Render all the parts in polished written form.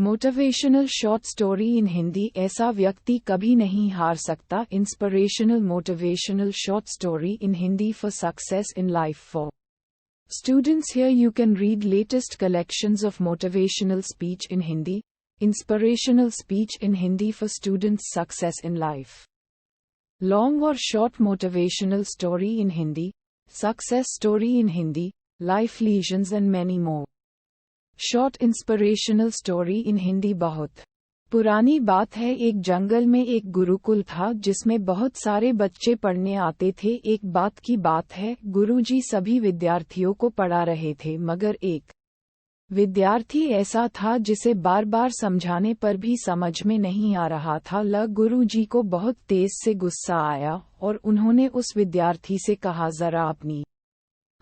Motivational short story in Hindi. ऐसा व्यक्ति कभी नहीं हार सकता। Inspirational motivational short story in Hindi for success in life. For students, here you can read latest collections of motivational speech in Hindi. Inspirational speech in Hindi for students' success in life. Long or short motivational story in Hindi, success story in Hindi, life lessons and many more. Short inspirational story in Hindi. बहुत पुरानी बात है, एक जंगल में एक गुरुकुल था जिसमें बहुत सारे बच्चे पढ़ने आते थे। एक बात की बात है, गुरुजी सभी विद्यार्थियों को पढ़ा रहे थे, मगर एक विद्यार्थी ऐसा था जिसे बार बार समझाने पर भी समझ में नहीं आ रहा था। गुरुजी को बहुत तेज से गुस्सा आया और उन्होंने उस विद्यार्थी से कहा, जरा अपनी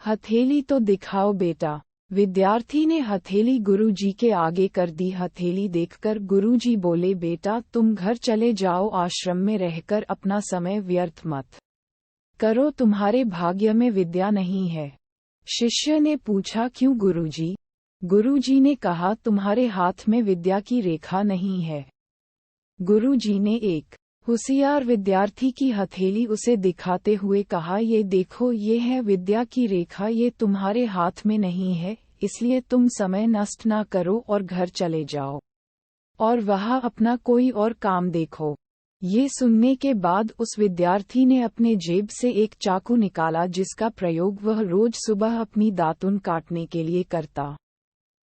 हथेली तो दिखाओ बेटा। विद्यार्थी ने हथेली गुरुजी के आगे कर दी। हथेली देखकर गुरुजी बोले, बेटा तुम घर चले जाओ, आश्रम में रहकर अपना समय व्यर्थ मत करो, तुम्हारे भाग्य में विद्या नहीं है। शिष्य ने पूछा, क्यों गुरुजी? गुरुजी ने कहा, तुम्हारे हाथ में विद्या की रेखा नहीं है। गुरुजी ने एक होशियार विद्यार्थी की हथेली उसे दिखाते हुए कहा, ये देखो, ये है विद्या की रेखा, ये तुम्हारे हाथ में नहीं है, इसलिए तुम समय नष्ट ना करो और घर चले जाओ और वहाँ अपना कोई और काम देखो। ये सुनने के बाद उस विद्यार्थी ने अपने जेब से एक चाकू निकाला जिसका प्रयोग वह रोज सुबह अपनी दातुन काटने के लिए करता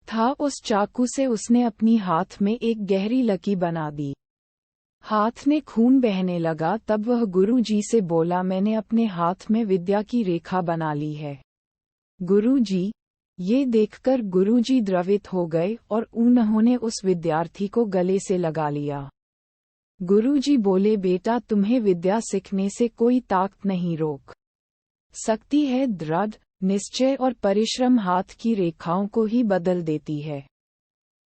था। उस चाकू से उसने अपनी हाथ में एक गहरी लकीर बना दी। हाथ में खून बहने लगा। तब वह गुरुजी से बोला, मैंने अपने हाथ में विद्या की रेखा बना ली है। गुरुजी, ये देखकर गुरुजी द्रवित हो गए और उन्होंने उस विद्यार्थी को गले से लगा लिया। गुरुजी बोले, बेटा तुम्हें विद्या सीखने से कोई ताकत नहीं रोक सकती है। दृढ़ निश्चय और परिश्रम हाथ की रेखाओं को ही बदल देती है।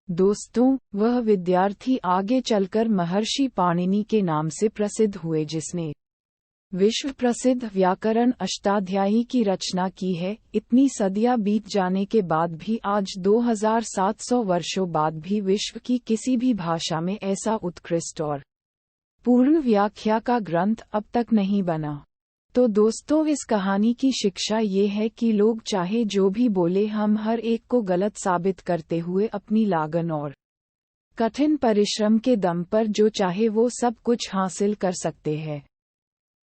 दोस्तों, वह विद्यार्थी आगे चलकर महर्षि पाणिनि के नाम से प्रसिद्ध हुए, जिसने विश्व प्रसिद्ध व्याकरण अष्टाध्यायी की रचना की है। इतनी सदियां बीत जाने के बाद भी आज 2700 वर्षों बाद भी विश्व की किसी भी भाषा में ऐसा उत्कृष्ट और पूर्ण व्याख्या का ग्रंथ अब तक नहीं बना। तो दोस्तों, इस कहानी की शिक्षा ये है कि लोग चाहे जो भी बोले, हम हर एक को गलत साबित करते हुए अपनी लगन और कठिन परिश्रम के दम पर जो चाहे वो सब कुछ हासिल कर सकते हैं।